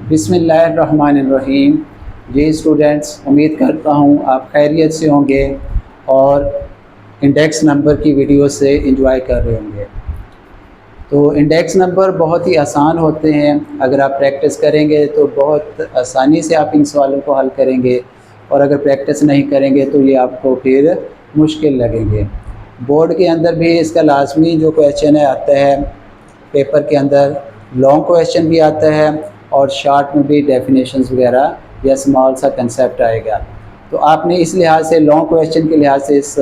बिस्मिल्लाहिर्रहमानिर्रहीम। जी स्टूडेंट्स, उम्मीद करता हूँ आप खैरियत से होंगे और इंडेक्स नंबर की वीडियो से एंजॉय कर रहे होंगे। तो इंडेक्स नंबर बहुत ही आसान होते हैं, अगर आप प्रैक्टिस करेंगे तो बहुत आसानी से आप इन सवालों को हल करेंगे, और अगर प्रैक्टिस नहीं करेंगे तो ये आपको फिर मुश्किल लगेंगे। बोर्ड के अंदर भी इसका लाजमी जो क्वेश्चन है आता है, पेपर के अंदर लॉन्ग क्वेश्चन भी आता है और शॉर्ट में भी डेफिनेशंस वगैरह या स्मॉल सा कंसेप्ट आएगा। तो आपने इस लिहाज से लॉन्ग क्वेश्चन के लिहाज से इस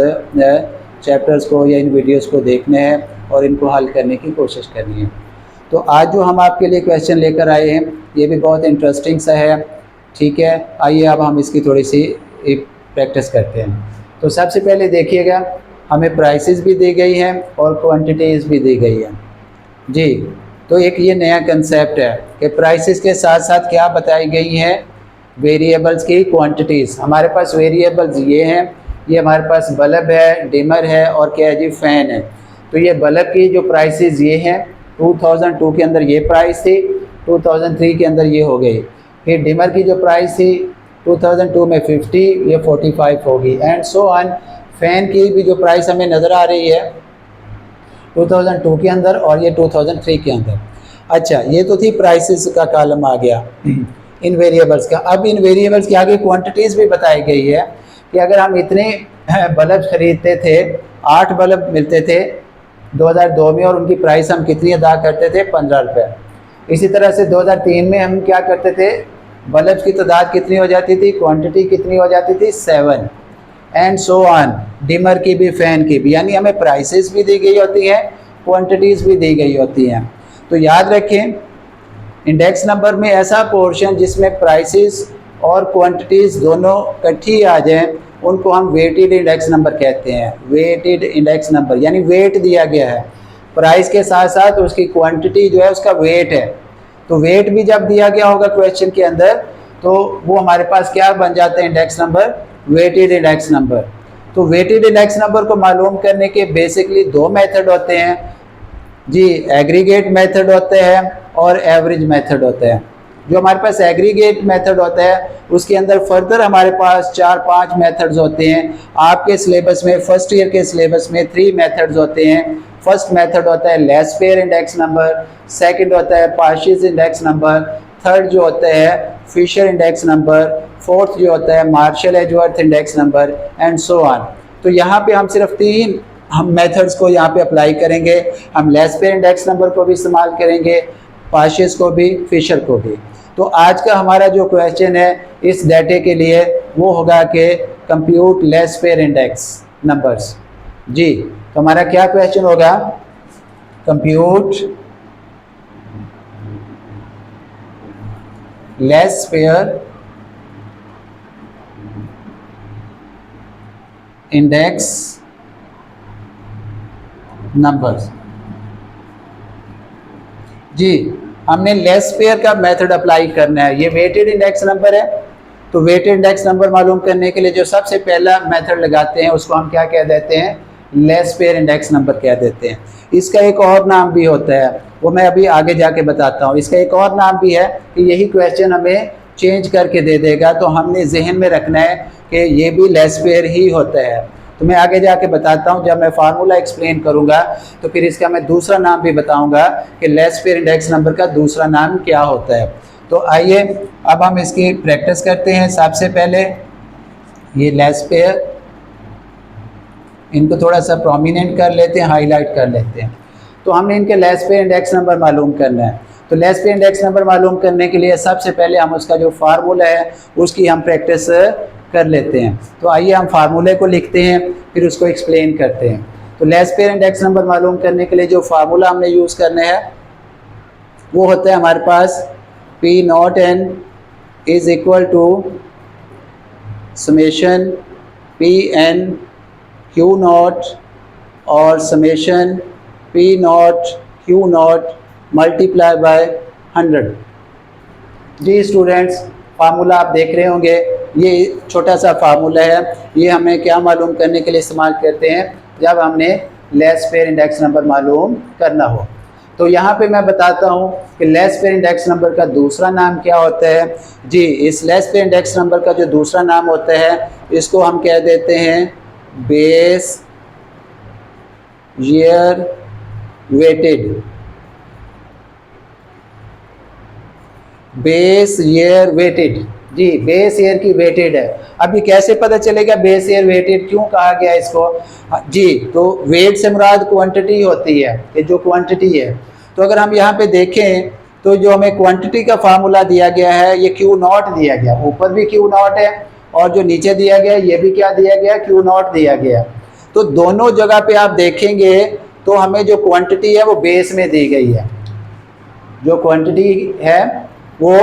चैप्टर्स को या इन वीडियोस को देखने हैं और इनको हल करने की कोशिश करनी है। तो आज जो हम आपके लिए क्वेश्चन लेकर आए हैं ये भी बहुत इंटरेस्टिंग सा है, ठीक है। आइए अब हम इसकी थोड़ी सी प्रैक्टिस करते हैं। तो सबसे पहले देखिएगा, हमें प्राइसेस भी दी गई हैं और क्वांटिटीज़ भी दी गई हैं जी। तो एक ये नया कंसेप्ट है कि प्राइसेस के साथ साथ क्या बताई गई हैं, वेरिएबल्स की क्वांटिटीज़। हमारे पास वेरिएबल्स ये हैं, ये हमारे पास बल्ब है, डिमर है और क्या है जी, फ़ैन है। तो ये बल्ब की जो प्राइसेस ये हैं, 2002 के अंदर ये प्राइस थी, 2003 के अंदर ये हो गई। फिर डिमर की जो प्राइस थी 2002 में 50, ये 45 होगी, एंड सो ऑन। फ़ैन की भी जो प्राइस हमें नज़र आ रही है 2002 के अंदर और ये 2003 के अंदर। अच्छा, ये तो थी प्राइसेस का कॉलम आ गया इन वेरिएबल्स का। अब इन वेरिएबल्स के आगे क्वांटिटीज़ भी बताई गई है कि अगर हम इतने बल्ब ख़रीदते थे, 8 बल्ब मिलते थे 2002 में और उनकी प्राइस हम कितनी अदा करते थे, 15 रुपये। इसी तरह से 2003 में हम क्या करते थे, बल्ब की तादाद कितनी हो जाती थी, क्वांटिटी कितनी हो जाती थी, 7, एंड सो ऑन। डिमर की भी, फ़ैन की भी, यानी हमें प्राइसेस भी दी गई होती हैं, क्वांटिटीज़ भी दी गई होती हैं। तो याद रखें, इंडेक्स नंबर में ऐसा पोर्शन जिसमें प्राइसेस और क्वांटिटीज़ दोनों इकट्ठी आ जाएं, उनको हम वेटेड इंडेक्स नंबर कहते हैं। वेटेड इंडेक्स नंबर यानी वेट दिया गया है, प्राइस के साथ साथ उसकी क्वांटिटी जो है उसका वेट है। तो वेट भी जब दिया गया होगा क्वेश्चन के अंदर तो वो हमारे पास क्या बन जाता है, index number, weighted index number. तो वेटेड इंडेक्स नंबर को मालूम करने के बेसिकली 2 मेथड होते हैं जी। एग्रीगेट मेथड होते हैं और एवरेज मेथड होते हैं। जो हमारे पास एग्रीगेट मेथड होता है उसके अंदर फर्दर हमारे पास 4-5 मेथड्स होते हैं। आपके सिलेबस में, फर्स्ट ईयर के सिलेबस में 3 मेथड्स होते हैं। फर्स्ट मेथड होता है less pair index number, second होता है पार्शियल इंडेक्स नंबर, थर्ड जो होता है फिशर इंडेक्स नंबर, फोर्थ जो होता है Marshall Edgeworth index number, and so on. तो यहाँ पे हम सिर्फ 3 हम मेथड्स को यहाँ पे अप्लाई करेंगे। हम लेस पेयर इंडेक्स नंबर को भी इस्तेमाल करेंगे, पार्शियस को भी, फिशर को भी। तो आज का हमारा जो क्वेश्चन है इस डाटे के लिए वो होगा कि compute Laspeyres index numbers जी। तो हमारा क्या क्वेश्चन होगा, compute Laspeyres index numbers जी। हमने लेस पेयर का मेथड अप्लाई करना है। ये वेटेड इंडेक्स नंबर है, तो वेटेड इंडेक्स नंबर मालूम करने के लिए जो सबसे पहला मेथड लगाते हैं उसको हम क्या कह देते हैं, लेस पेयर इंडेक्स नंबर कह देते हैं। इसका एक और नाम भी होता है, वो मैं अभी आगे जाके बताता हूँ। इसका एक और नाम भी है कि यही क्वेश्चन हमें चेंज करके दे देगा, तो हमने जहन में रखना है कि ये भी लेस पेयर ही होता है। तो मैं आगे जाके बताता हूँ, जब मैं फार्मूला एक्सप्लेन करूँगा तो फिर इसका मैं दूसरा नाम भी बताऊँगा कि लेस पेयर इंडेक्स नंबर का दूसरा नाम क्या होता है। तो आइए अब हम इसकी प्रैक्टिस करते हैं। सबसे पहले ये लेस पेयर, इनको थोड़ा सा प्रोमिनेंट कर लेते हैं, हाईलाइट कर लेते हैं। तो हमने इनके लेस पेयर इंडेक्स नंबर मालूम करना है। तो लेस पेयर इंडेक्स नंबर मालूम करने के लिए सबसे पहले हम उसका जो फार्मूला है उसकी हम प्रैक्टिस कर लेते हैं। तो आइए हम फार्मूले को लिखते हैं, फिर उसको एक्सप्लेन करते हैं। तो लेस पेयर इंडेक्स नंबर मालूम करने के लिए जो फार्मूला हमने यूज़ करना है वो होता है हमारे पास P naught n is equal to summation P n Q naught और summation P naught Q naught multiply by 100 जी। स्टूडेंट्स, फार्मूला आप देख रहे होंगे, ये छोटा सा फार्मूला है। ये हमें क्या मालूम करने के लिए इस्तेमाल करते हैं, जब हमने लेस पेयर इंडेक्स नंबर मालूम करना हो। तो यहाँ पे मैं बताता हूँ कि लेस पेयर इंडेक्स नंबर का दूसरा नाम क्या होता है। जी, इस लेस पेयर इंडेक्स नंबर का जो दूसरा नाम होता है इसको हम कह देते हैं base year weighted. Base year weighted, जी बेस ईयर की वेटेड है। अब ये कैसे पता चलेगा बेस ईयर वेटेड क्यों कहा गया इसको? जी, तो वेट से मुराद क्वांटिटी होती है, ये जो क्वांटिटी है। तो अगर हम यहाँ पे देखें तो जो हमें क्वांटिटी का फार्मूला दिया गया है ये क्यू नॉट दिया गया, ऊपर भी क्यू नॉट है और जो नीचे दिया गया ये भी क्या दिया गया, क्यू नॉट दिया गया। तो दोनों जगह पे आप देखेंगे तो हमें जो क्वांटिटी है वो बेस में दी गई है, जो क्वांटिटी है वो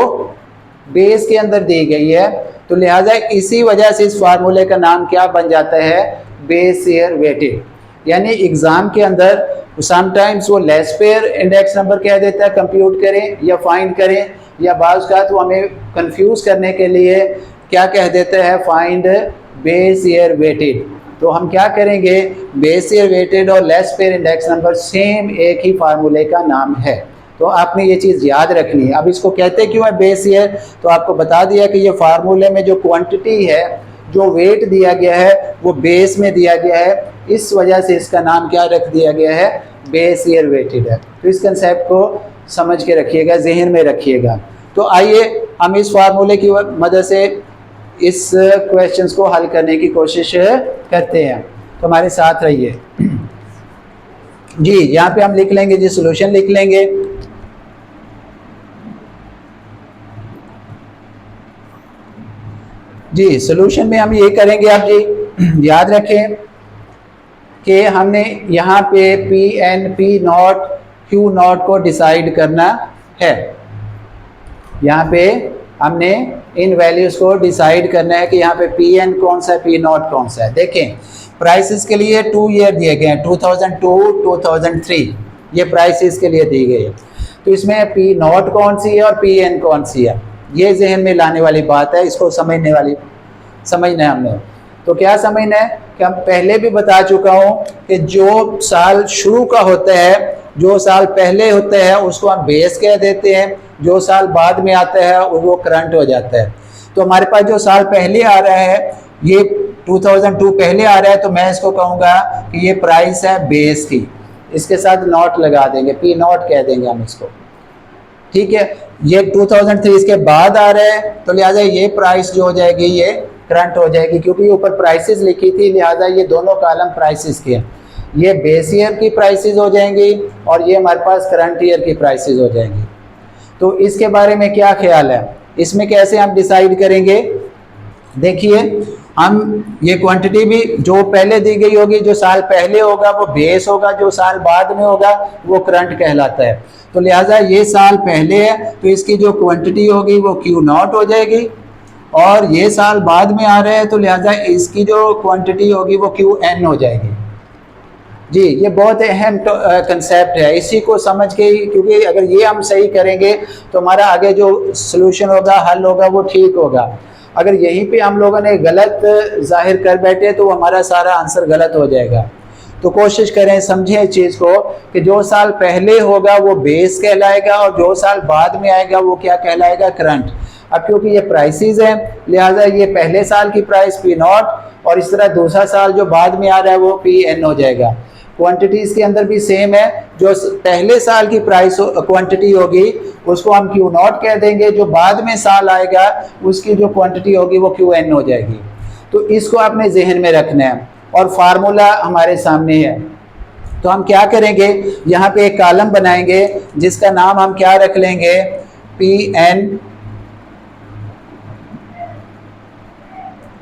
बेस के अंदर दी गई है। तो लिहाजा इसी वजह से इस फार्मूले का नाम क्या बन जाता है, बेस ईयर वेटेड। यानी एग्जाम के अंदर समटाइम्स वो लेस पेयर इंडेक्स नंबर कह देता है कंप्यूट करें या फाइंड करें, या बाज़ का तो हमें कंफ्यूज करने के लिए क्या कह देता है, फाइंड बेस ईयर वेटेड। तो हम क्या करेंगे, बेस ईयर वेटेड और less pair index number same एक ही फार्मूले का नाम है। तो आपने ये चीज़ याद रखनी है। अब इसको कहते क्यों है बेस ईयर, तो आपको बता दिया कि ये फार्मूले में जो क्वांटिटी है, जो वेट दिया गया है वो बेस में दिया गया है, इस वजह से इसका नाम क्या रख दिया गया है, बेस ईयर वेटेड है। तो इस कंसेप्ट को समझ के रखिएगा, जहन में रखिएगा। तो आइए हम इस फार्मूले की मदद से इस क्वेश्चंस को हल करने की कोशिश करते हैं। तो हमारे साथ रहिए। जी, यहाँ पे हम लिख लेंगे जी, सॉल्यूशन लिख लेंगे। जी, सॉल्यूशन में हम ये करेंगे, आप जी याद रखें कि हमने यहाँ पे P N, P not, Q not को डिसाइड करना है। यहाँ पे हमने इन वैल्यूज़ को डिसाइड करना है कि यहाँ पे पी एन कौन सा है, पी नॉट कौन सा है। देखें प्राइसेस के लिए 2 ईयर दिए गए हैं, 2002, 2003 ये प्राइसेस के लिए दी गई है। तो इसमें पी नॉट कौन सी है और पी एन कौन सी है, ये जहन में लाने वाली बात है, इसको समझना है हमने। तो क्या समझना है कि हम पहले भी बता चुका हूँ कि जो साल शुरू का होता है, जो साल पहले होता है उसको हम बेस कह देते हैं, जो साल बाद में आता है वो करंट हो जाता है। तो हमारे पास जो साल पहले आ रहा है ये 2002 पहले आ रहा है, तो मैं इसको कहूँगा कि ये प्राइस है बेस की, इसके साथ नॉट लगा देंगे, पी नॉट कह देंगे हम इसको, ठीक है। ये 2003 इसके बाद आ रहा है, तो लिहाजा ये प्राइस जो हो जाएगी ये करंट हो जाएगी, क्योंकि ऊपर प्राइसेस लिखी थी, लिहाजा ये दोनों कॉलम प्राइसेस के हैं। ये बेस ईयर की प्राइसेस हो जाएंगी और ये हमारे पास करंट ईयर की प्राइसेस हो जाएंगी। तो इसके बारे में क्या ख्याल है, इसमें कैसे हम डिसाइड करेंगे? देखिए, हम ये क्वांटिटी भी जो पहले दी गई होगी, जो साल पहले होगा वो बेस होगा, जो साल बाद में होगा वो करंट कहलाता है। तो लिहाजा ये साल पहले है तो इसकी जो क्वांटिटी होगी वो क्यू नॉट हो जाएगी, और ये साल बाद में आ रहा है तो लिहाजा इसकी जो क्वांटिटी होगी वो क्यू एन हो जाएगी। जी, ये बहुत अहम कंसेप्ट है, इसी को समझ के ही, क्योंकि अगर ये हम सही करेंगे तो हमारा आगे जो सलूशन होगा, हल होगा, वो ठीक होगा। अगर यहीं पे हम लोगों ने गलत जाहिर कर बैठे तो हमारा सारा आंसर गलत हो जाएगा। तो कोशिश करें, समझें इस चीज़ को कि जो साल पहले होगा वो बेस कहलाएगा और जो साल बाद में आएगा वो क्या कहलाएगा, करंट। अब क्योंकि ये प्राइसेस हैं लिहाजा ये पहले साल की प्राइस पी नॉट और इस तरह दूसरा साल जो बाद में आ रहा है वो पी एन हो जाएगा। क्वांटिटीज़ के अंदर भी सेम है, जो पहले साल की प्राइस क्वांटिटी होगी उसको हम क्यू नॉट कह देंगे, जो बाद में साल आएगा उसकी जो क्वांटिटी होगी वो क्यू एन हो जाएगी। तो इसको आपने जहन में रखना है और फार्मूला हमारे सामने है। तो हम क्या करेंगे, यहाँ पे एक कॉलम बनाएंगे जिसका नाम हम क्या रख लेंगे, पी एन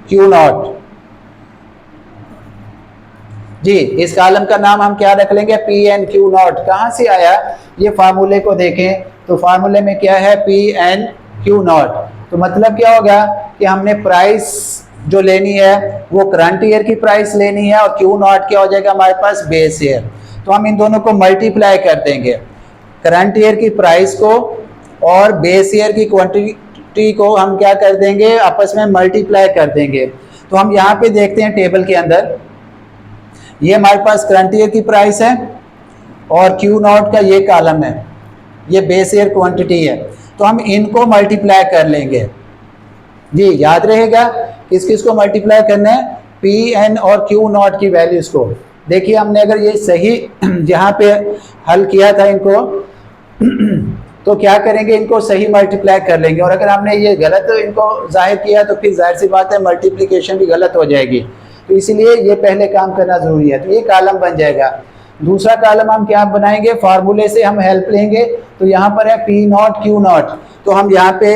क्यू नॉट। जी, इस कॉलम का नाम हम क्या रख लेंगे, पी एन क्यू नॉट। कहाँ से आया, ये फार्मूले को देखें तो फार्मूले में क्या है, पी एन क्यू नॉट। तो मतलब क्या होगा कि हमने प्राइस जो लेनी है वो करंट ईयर की प्राइस लेनी है और क्यू नॉट क्या हो जाएगा हमारे पास, बेस ईयर। तो हम इन दोनों को मल्टीप्लाई कर देंगे, करंट ईयर की प्राइस को और बेस ईयर की क्वांटिटी को हम क्या कर देंगे, आपस में मल्टीप्लाई कर देंगे। तो हम यहाँ पे देखते हैं टेबल के अंदर, ये हमारे पास करंट ईयर की प्राइस है और क्यू नॉट का ये कॉलम है, ये बेस ईयर क्वांटिटी है, तो हम इनको मल्टीप्लाई कर लेंगे। जी याद रहेगा किस किस को मल्टीप्लाई करना है, पी एन और क्यू नॉट की वैल्यूज को। देखिए हमने अगर ये सही जहाँ पे हल किया था इनको तो क्या करेंगे, इनको सही मल्टीप्लाई कर लेंगे, और अगर हमने ये गलत इनको जाहिर किया तो फिर जाहिर सी बात है मल्टीप्लिकेशन भी गलत हो जाएगी, तो इसलिए ये पहले काम करना जरूरी है। तो ये कॉलम बन जाएगा। दूसरा कॉलम हम क्या बनाएंगे, फार्मूले से हम हेल्प लेंगे, तो यहाँ पर है पी नॉट क्यू नॉट, तो हम यहाँ पे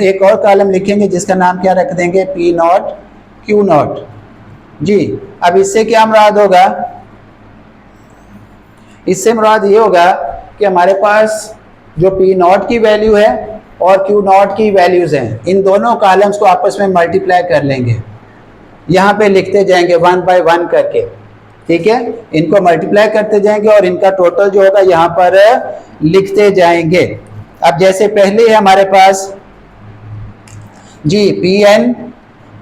एक और कॉलम लिखेंगे जिसका नाम क्या रख देंगे, पी नॉट क्यू नॉट। जी अब इससे क्या मुराद होगा, इससे मुराद ये होगा कि हमारे पास जो पी नॉट की वैल्यू है और क्यू नॉट की वैल्यूज हैं, इन दोनों कॉलम्स को आपस में मल्टीप्लाई कर लेंगे, यहाँ पे लिखते जाएंगे 1 बाय 1 करके, ठीक है, इनको मल्टीप्लाई करते जाएंगे और इनका टोटल जो होगा यहाँ पर लिखते जाएंगे। अब जैसे पहले है हमारे पास जी पी एन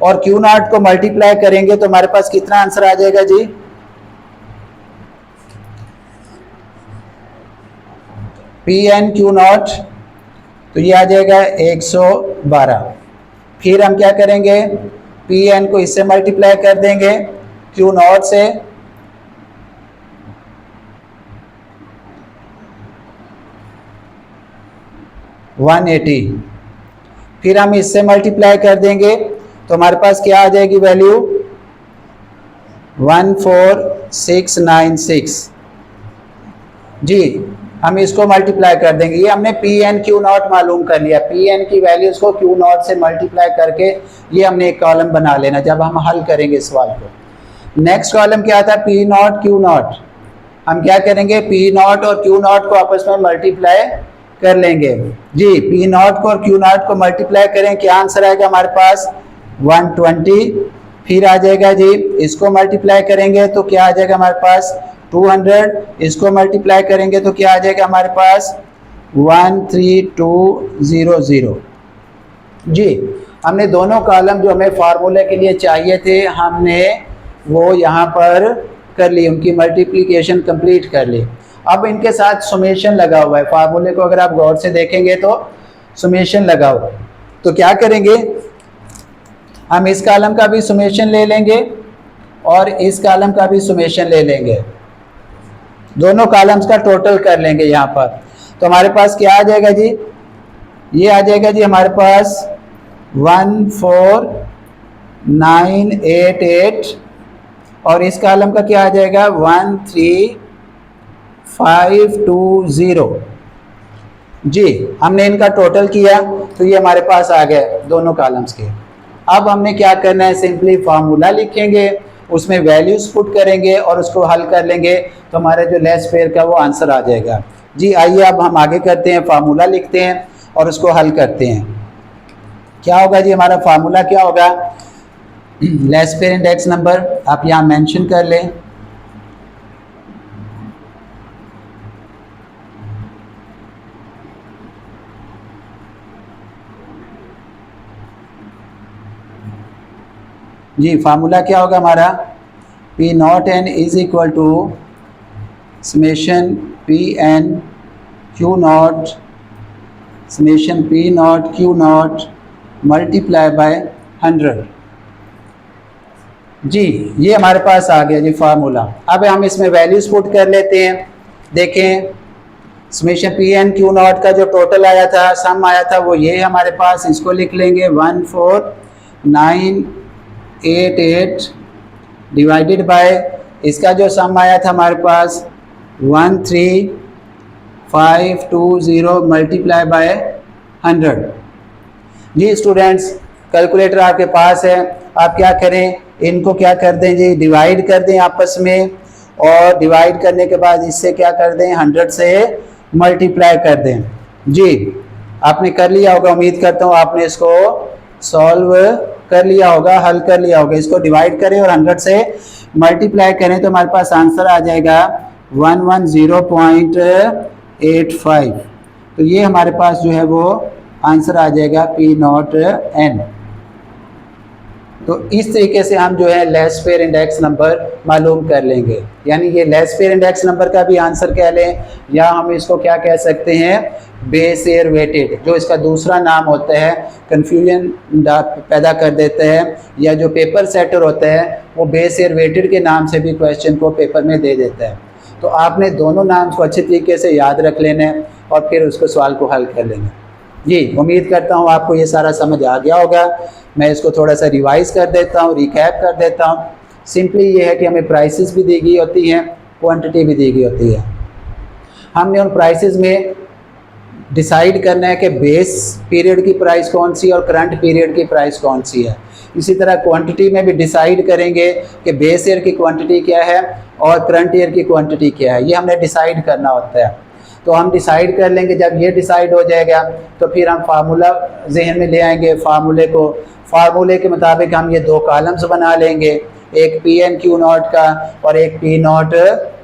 और क्यू नॉट को मल्टीप्लाई करेंगे तो हमारे पास कितना आंसर आ जाएगा जी, पी एन क्यू नॉट, तो ये आ जाएगा 112। फिर हम क्या करेंगे, पी एन को इससे मल्टीप्लाई कर देंगे, क्यू नॉट से, $180। फिर हम इससे मल्टीप्लाई कर देंगे तो हमारे पास क्या आ जाएगी वैल्यू, 14696। जी हम इसको मल्टीप्लाई कर देंगे, ये हमने पी एन क्यू नॉट मालूम कर लिया, पी एन की वैल्यूज को क्यू नॉट से मल्टीप्लाई करके ये हमने एक कॉलम बना लेना जब हम हल करेंगे सवाल को। नेक्स्ट कॉलम क्या था, पी नॉट क्यू नॉट, हम क्या करेंगे, पी नॉट और क्यू नॉट को आपस में मल्टीप्लाई कर लेंगे। जी पी नॉट को और क्यू नॉट को मल्टीप्लाई करें, क्या आंसर आएगा हमारे पास 120। फिर आ जाएगा जी इसको मल्टीप्लाई करेंगे तो क्या आ जाएगा हमारे पास 200, इसको मल्टीप्लाई करेंगे तो क्या आ जाएगा हमारे पास 13200। जी हमने दोनों कॉलम जो हमें फार्मूले के लिए चाहिए थे हमने वो यहाँ पर कर ली, उनकी मल्टीप्लिकेशन कंप्लीट कर ली। अब इनके साथ सुमेशन लगा हुआ है, फार्मूले को अगर आप गौर से देखेंगे तो सुमेशन लगा हुआ है, तो क्या करेंगे, हम इस कॉलम का भी सुमेशन ले लेंगे और इस कॉलम का भी सुमेशन ले लेंगे, दोनों कॉलम्स का टोटल कर लेंगे यहाँ पर। तो हमारे पास क्या आ जाएगा जी, ये आ जाएगा जी हमारे पास 14988 और इस कॉलम का क्या आ जाएगा 13520। जी हमने इनका टोटल किया तो ये हमारे पास आ गए दोनों कॉलम्स के। अब हमने क्या करना है, सिंपली फार्मूला लिखेंगे, उसमें वैल्यूज पुट करेंगे और उसको हल कर लेंगे तो हमारे जो लेस पेयर का वो आंसर आ जाएगा। जी आइए अब हम आगे करते हैं, फार्मूला लिखते हैं और उसको हल करते हैं। क्या होगा जी हमारा फार्मूला क्या होगा, लेस पेयर इंडेक्स नंबर आप यहाँ मेंशन कर लें, जी फार्मूला क्या होगा हमारा, P not N is equal to summation P N Q not summation P not Q not multiply by 100। जी ये हमारे पास आ गया जी फार्मूला। अब हम इसमें वैल्यूज पुट कर लेते हैं। देखें summation P N Q not का जो टोटल आया था, सम आया था, वो ये हमारे पास, इसको लिख लेंगे 14988 डिवाइडेड बाय इसका जो सम आया था हमारे पास 13520 मल्टीप्लाई बाय 100। जी स्टूडेंट्स कैलकुलेटर आपके पास है, आप क्या करें, इनको क्या कर दें जी, डिवाइड कर दें आपस में, और डिवाइड करने के बाद इससे क्या कर दें 100 से मल्टीप्लाई कर दें। जी आपने कर लिया होगा, उम्मीद करता हूँ आपने इसको सॉल्व कर लिया होगा, हल कर लिया होगा। इसको डिवाइड करें और 100 से मल्टीप्लाई करें तो हमारे पास आंसर आ जाएगा 110.85। तो ये हमारे पास जो है वो आंसर आ जाएगा पी नॉट एन। तो इस तरीके से हम जो है लेस फेयर इंडेक्स नंबर मालूम कर लेंगे। यानी ये लेस फेयर इंडेक्स नंबर का भी आंसर कह लें, या हम इसको क्या कह सकते हैं, बेस एयर वेटेड, जो इसका दूसरा नाम होता है, कन्फ्यूजन पैदा कर देते हैं, या जो पेपर सेटर होता है वो बेस एयर वेटेड के नाम से भी क्वेश्चन को पेपर में दे देता है। तो आपने दोनों नाम को अच्छे तरीके से याद रख लेना है और फिर उसको सवाल को हल कर लेना। जी, उम्मीद करता हूँ आपको ये सारा समझ आ गया होगा। मैं इसको थोड़ा सा रिवाइज़ कर देता हूँ, रिकैप कर देता हूँ। सिंपली ये है कि हमें प्राइसेस भी दी गई होती हैं, क्वांटिटी भी दी गई होती है। हमने उन प्राइसेस में डिसाइड करना है कि बेस पीरियड की प्राइस कौन सी और करंट पीरियड की प्राइस कौन सी है। इसी तरह क्वांटिटी में भी डिसाइड करेंगे कि बेस ईयर की क्वांटिटी क्या है और करंट ईयर की क्वांटिटी क्या है, ये हमने डिसाइड करना होता है। तो हम डिसाइड कर लेंगे। जब ये डिसाइड हो जाएगा तो फिर हम फार्मूला जहन में ले आएंगे। फार्मूले के मुताबिक हम ये दो कॉलम्स बना लेंगे, एक पी एन क्यू नॉट का और एक पी नॉट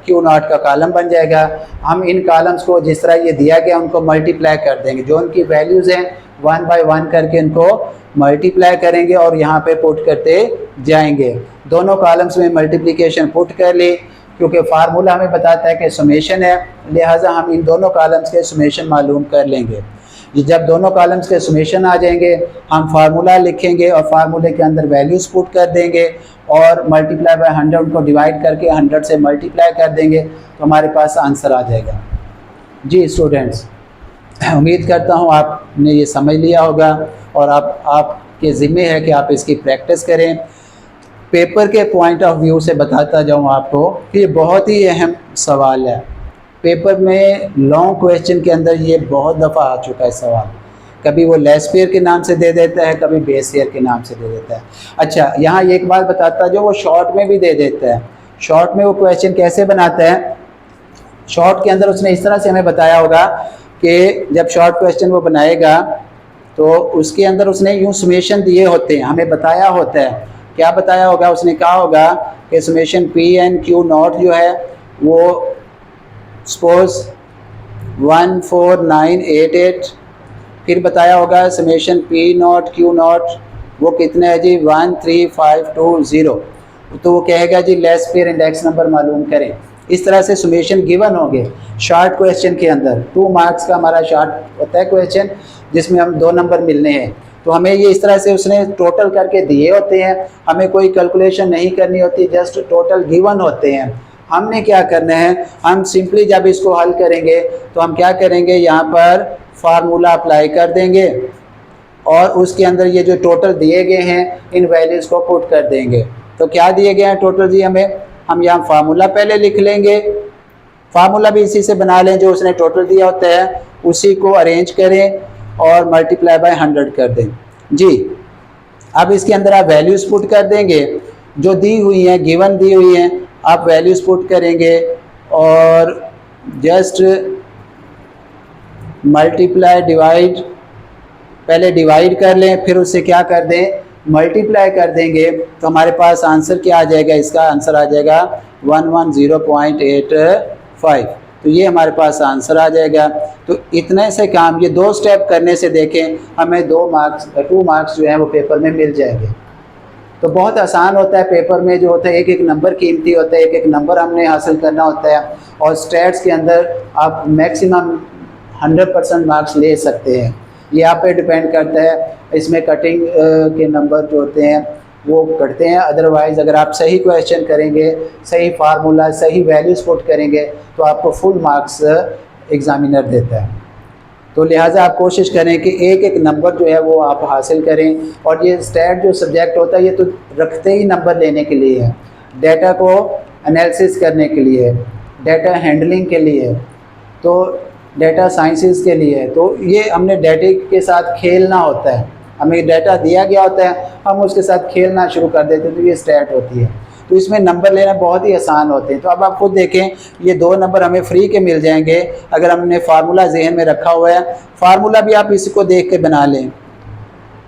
क्यू नॉट का कॉलम बन जाएगा। हम इन कॉलम्स को जिस तरह ये दिया गया उनको मल्टीप्लाई कर देंगे, जो उनकी वैल्यूज़ हैं 1 बाय 1 करके इनको मल्टीप्लाई करेंगे और यहाँ पे पुट करते जाएंगे। दोनों कॉलम्स में मल्टीप्लिकेशन पुट कर ली, क्योंकि फार्मूला हमें बताता है कि समेशन है, लिहाजा हम इन दोनों कॉलम्स के समेशन मालूम कर लेंगे। ये जब दोनों कॉलम्स के समेशन आ जाएंगे हम फार्मूला लिखेंगे और फार्मूले के अंदर वैल्यूज़ पुट कर देंगे और मल्टीप्लाई बाय 100 उनको डिवाइड करके 100 से मल्टीप्लाई कर देंगे तो हमारे पास आंसर आ जाएगा। जी स्टूडेंट्स, उम्मीद करता हूँ आपने ये समझ लिया होगा और आपके ज़िम्मे है कि आप इसकी प्रैक्टिस करें। पेपर के पॉइंट ऑफ व्यू से बताता जाऊँ आपको कि ये बहुत ही अहम सवाल है। पेपर में लॉन्ग क्वेश्चन के अंदर ये बहुत दफ़ा आ चुका है सवाल। कभी वो लेस फेयर के नाम से दे देता है, कभी बेस फेयर के नाम से दे देता है। अच्छा, यहाँ एक बात बताता जो वो शॉर्ट में भी दे देता है। शॉर्ट में वो क्वेश्चन कैसे बनाता है, शॉर्ट के अंदर उसने इस तरह से हमें बताया होगा कि जब शॉर्ट क्वेश्चन वो बनाएगा तो उसके अंदर उसने यूँ समेशन दिए होते हैं, हमें बताया होता है। क्या बताया होगा, उसने कहा होगा कि summation P N Q not जो है वो सपोज 14988, फिर बताया होगा summation P not Q not वो कितने है जी 13520, तो वो कहेगा जी लेस फेयर इंडेक्स नंबर मालूम करें। इस तरह से समेशन गिवन होंगे शॉर्ट क्वेश्चन के अंदर। 2 मार्क्स का हमारा शॉर्ट होता है क्वेश्चन जिसमें हम 2 नंबर मिलने हैं। तो हमें ये इस तरह से उसने टोटल करके दिए होते हैं, हमें कोई कैलकुलेशन नहीं करनी होती, जस्ट टोटल गिवन होते हैं। हमने क्या करना है, हम सिंपली जब इसको हल करेंगे तो हम क्या करेंगे, यहाँ पर फार्मूला अप्लाई कर देंगे और उसके अंदर ये जो टोटल दिए गए हैं इन वैल्यूज़ को पुट कर देंगे। तो क्या दिए गए हैं टोटल जी हमें, हम यहाँ फार्मूला पहले लिख लेंगे। फार्मूला भी इसी से बना लें जो उसने टोटल दिया होता है, उसी को अरेंज करें और मल्टीप्लाई बाय 100 कर दें। जी, अब इसके अंदर आप वैल्यूज़ पुट कर देंगे जो दी हुई हैं, गिवन दी हुई हैं, आप वैल्यूज़ पुट करेंगे और जस्ट मल्टीप्लाई डिवाइड, पहले डिवाइड कर लें फिर उससे क्या कर दें, मल्टीप्लाई कर देंगे। तो हमारे पास आंसर क्या आ जाएगा, इसका आंसर आ जाएगा 110.85। तो ये हमारे पास आंसर आ जाएगा। तो इतने से काम, ये 2 स्टेप करने से देखें हमें 2 मार्क्स जो हैं वो पेपर में मिल जाएंगे। तो बहुत आसान होता है। पेपर में जो होता है एक एक नंबर कीमती होता है, एक एक नंबर हमने हासिल करना होता है और स्टैट्स के अंदर आप मैक्सिमम 100% मार्क्स ले सकते हैं। ये आप पे डिपेंड करता है, इसमें कटिंग के नंबर जो होते हैं वो कटते हैं। अदरवाइज़ अगर आप सही क्वेश्चन करेंगे, सही फार्मूला, सही वैल्यूज़ पुट करेंगे तो आपको फुल मार्क्स एग्ज़ामिनर देता है। तो लिहाजा आप कोशिश करें कि एक एक नंबर जो है वो आप हासिल करें। और ये स्टैट जो सब्जेक्ट होता है ये तो रखते ही नंबर लेने के लिए है, डाटा को एनालिसिस करने के लिए, डाटा हैंडलिंग के लिए, तो डाटा साइंसेस के लिए। तो ये हमने डाटा के साथ खेलना होता है, हमें डाटा दिया गया होता है, हम उसके साथ खेलना शुरू कर देते हैं, तो ये स्टैट होती है। तो इसमें नंबर लेना बहुत ही आसान होते हैं। तो अब आप खुद देखें, ये 2 नंबर हमें फ्री के मिल जाएंगे अगर हमने फार्मूला जहन में रखा हुआ है। फार्मूला भी आप इसी को देख के बना लें,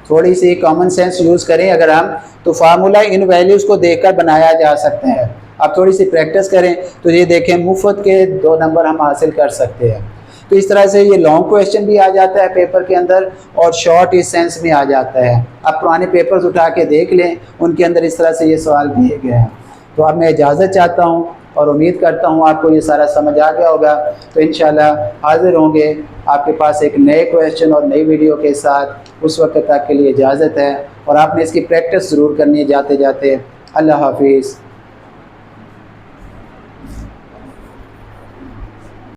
थोड़ी सी कॉमन सेंस यूज़ करें अगर हम, तो फार्मूला इन वैल्यूज़ को देखकर बनाया जा सकते हैं। आप थोड़ी सी प्रैक्टिस करें तो ये देखें मुफ्त के 2 नंबर हम हासिल कर सकते हैं। तो इस तरह से ये लॉन्ग क्वेश्चन भी आ जाता है पेपर के अंदर और शॉर्ट इस सेंस में आ जाता है। आप पुराने पेपर्स उठा के देख लें, उनके अंदर इस तरह से ये सवाल दिए गए हैं। तो अब मैं इजाज़त चाहता हूँ और उम्मीद करता हूँ आपको ये सारा समझ आ गया होगा। तो इंशाल्लाह हाज़िर होंगे आपके पास एक नए क्वेश्चन और नई वीडियो के साथ। उस वक्त तक के लिए इजाज़त है और आपने इसकी प्रैक्टिस ज़रूर करनी है जाते जाते। अल्लाह हाफिज़।